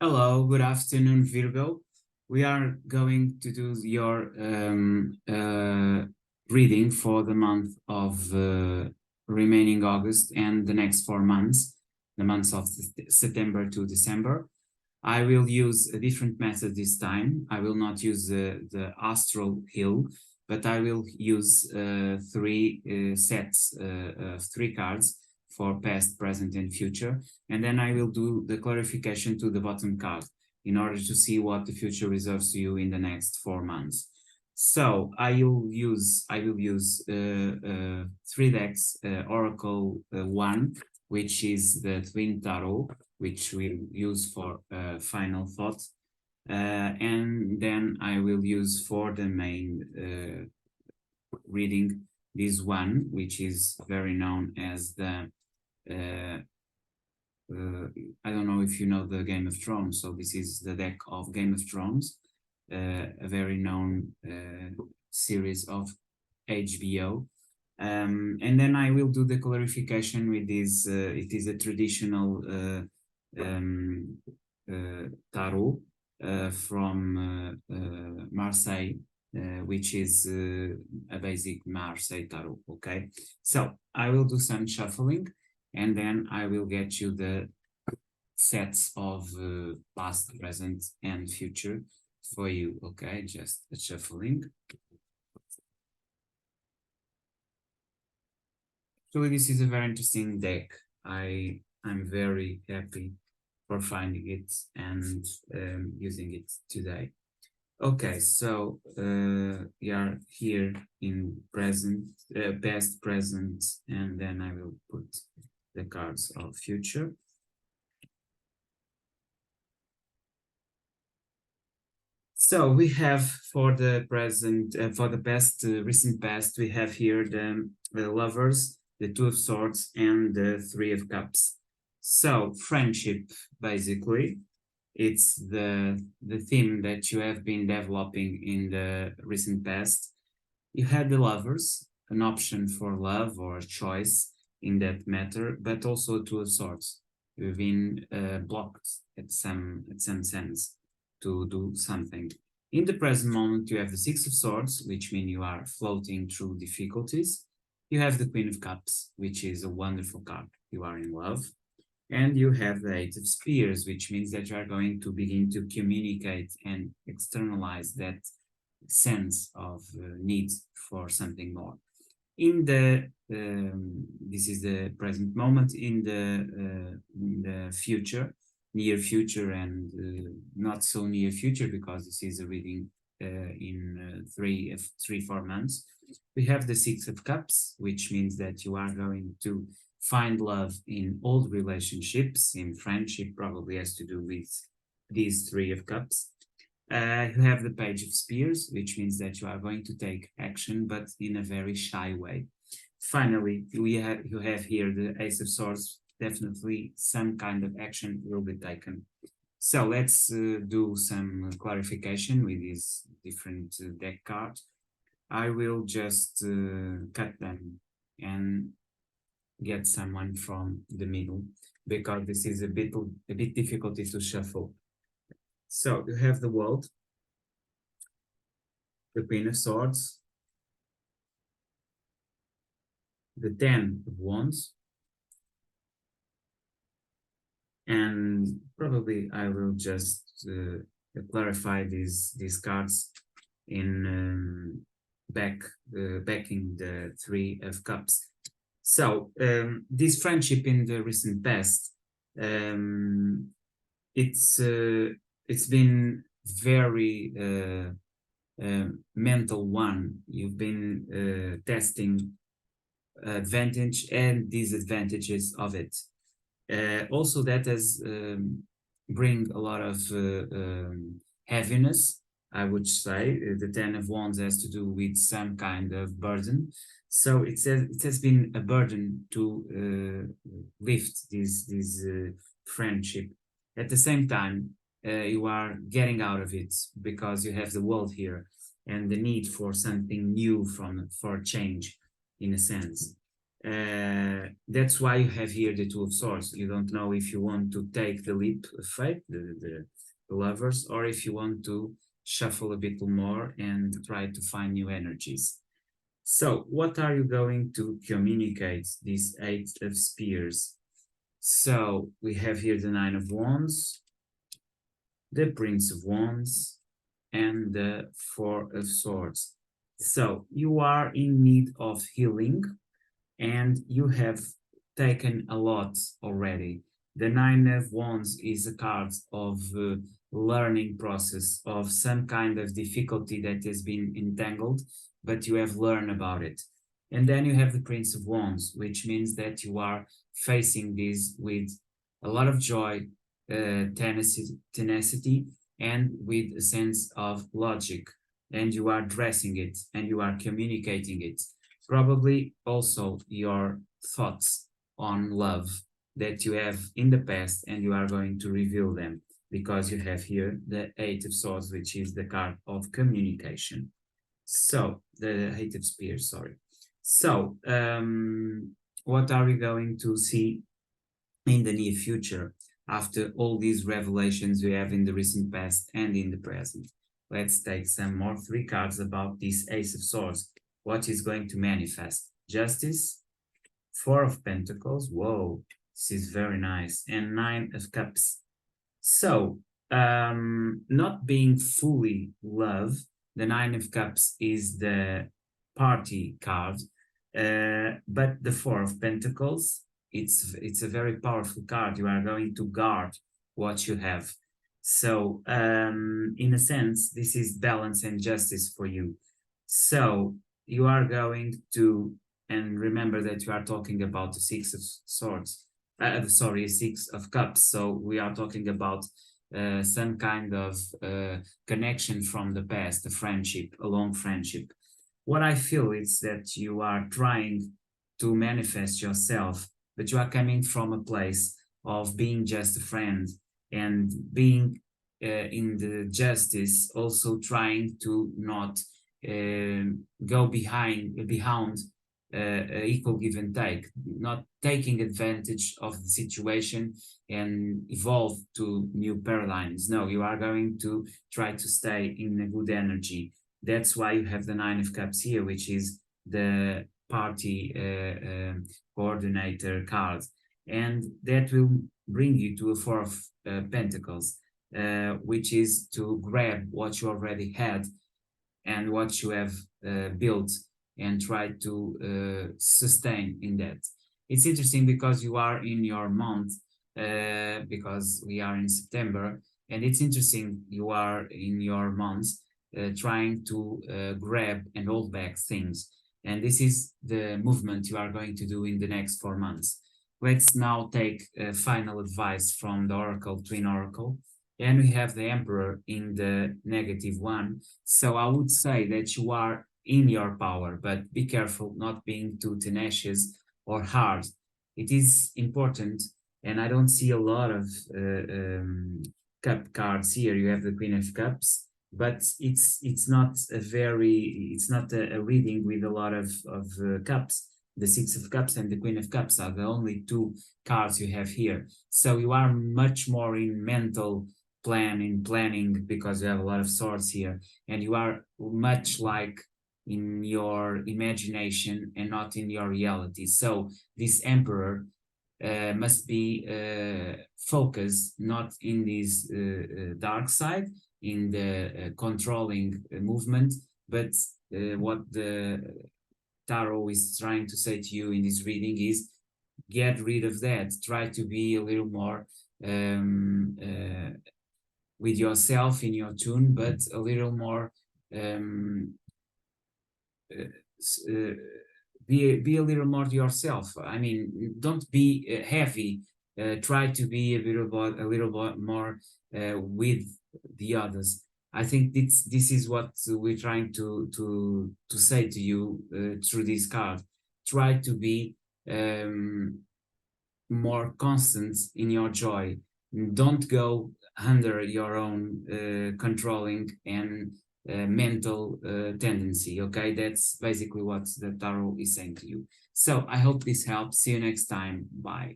Hello, good afternoon, Virgo. We are going to do your reading for the month of remaining August and the next 4 months, the months of September to December. I will use a different method this time. I will not use the astral hill, but I will use three sets of three cards for past, present, and future. And then I will do the clarification to the bottom card in order to see what the future reserves to you in the next 4 months. So I will use three decks, Oracle 1, which is the Twin Tarot, which we'll use for final thought. And then I will use for the main reading this one, which is very known as the uh, I don't know if you know the Game of Thrones, so this is the deck of Game of Thrones, a very known series of HBO. And then I will do the clarification with this. It is a traditional um, tarot from Marseille, which is a basic Marseille tarot. Okay, so I will do some shuffling and then I will get you the sets of past, present, and future for you. Okay, just a shuffling. So this is a very interesting deck. I'm very happy for finding it and using it today. Okay, so we are here in present, past, present, and then I will put the cards of future. So we have for the present, for the past, recent past, we have here the lovers, the Two of Swords, and the Three of Cups. So friendship, basically, it's the theme that you have been developing in the recent past. You had the lovers, an option for love or a choice in that matter, but also Two of Swords. You've been blocked at some sense to do something. In the present moment, you have the Six of Swords, which mean you are floating through difficulties. You have the Queen of Cups, which is a wonderful card. You are in love. And you have the Eight of Spears, which means that you are going to begin to communicate and externalize that sense of need for something more. In the this is the present moment. In the future, near future, and not so near future, because this is a reading in 4 months. We have the Six of Cups, which means that you are going to find love in old relationships, in friendship, probably has to do with these Three of Cups. You have the Page of Spears, which means that you are going to take action, but in a very shy way. Finally, you have here the Ace of Swords. Definitely some kind of action will be taken. So let's do some clarification with these different deck cards. I will just cut them and get someone from the middle, because this is a bit difficult to shuffle. So you have the World, the Queen of Swords, the Ten of Wands, and probably I will just clarify these cards in backing the Three of Cups. So this friendship in the recent past, it's been very mental one. You've been testing advantage and disadvantages of it. Also, that has bring a lot of heaviness, I would say. The Ten of Wands has to do with some kind of burden. So it has been a burden to lift this friendship. At the same time, you are getting out of it because you have the world here and the need for something new for change, in a sense. That's why you have here the Two of Swords. You don't know if you want to take the leap of faith, the lovers, or if you want to shuffle a bit more and try to find new energies. So, what are you going to communicate, this Eight of Spears? So, we have here the Nine of Wands, the Prince of Wands, and the Four of Swords. So, you are in need of healing and you have taken a lot already. The Nine of Wands is a card of learning process, of some kind of difficulty that has been entangled, but you have learned about it. And then you have the Prince of Wands, which means that you are facing this with a lot of joy, tenacity, and with a sense of logic. And you are addressing it and you are communicating it. Probably also your thoughts on love that you have in the past, and you are going to reveal them because you have here the Eight of Swords, which is the card of communication. So, the Eight of Spears, sorry. So, what are we going to see in the near future after all these revelations we have in the recent past and in the present? Let's take some more three cards about this Ace of Swords. What is going to manifest? Justice, Four of Pentacles, whoa, this is very nice, and Nine of Cups. So, not being fully love, the Nine of Cups is the party card, but the Four of Pentacles, it's a very powerful card. You are going to guard what you have. So, in a sense, this is balance and justice for you. So, you are going to, and remember that you are talking about the Six of Swords, sorry, Six of Cups. So we are talking about some kind of connection from the past, a friendship, a long friendship. What I feel is that you are trying to manifest yourself, but you are coming from a place of being just a friend and being in the justice, also trying to not go behind equal give and take, not taking advantage of the situation and evolve to new paradigms. No, you are going to try to stay in a good energy. That's why you have the Nine of Cups here, which is the party coordinator card. And that will bring you to a Four of Pentacles, which is to grab what you already had and what you have built and try to sustain in that. It's interesting because you are in your month, because we are in September, and it's interesting you are in your month trying to grab and hold back things. And this is the movement you are going to do in the next 4 months. Let's now take final advice from the Oracle, Twin Oracle. And we have the Emperor in the -1. So I would say that you are in your power, but be careful not being too tenacious or hard. It is important, and I don't see a lot of cup cards here. You have the Queen of Cups, but it's not a reading with a lot of cups. The Six of Cups and the Queen of Cups are the only two cards you have here. So you are much more in mental planning because you have a lot of swords here, and you are much like in your imagination and not in your reality. So this Emperor must be focused not in this dark side, in the controlling movement, but what the Tarot is trying to say to you in this reading is get rid of that. Try to be a little more with yourself in your tune, but a little more be a little more yourself. I mean, don't be heavy. Try to be a little bit more with the others. I think this is what we're trying to say to you through this card. Try to be more constant in your joy. Don't go under your own controlling and mental tendency. Okay, that's basically what the tarot is saying to you. So I hope this helps. See you next time. Bye.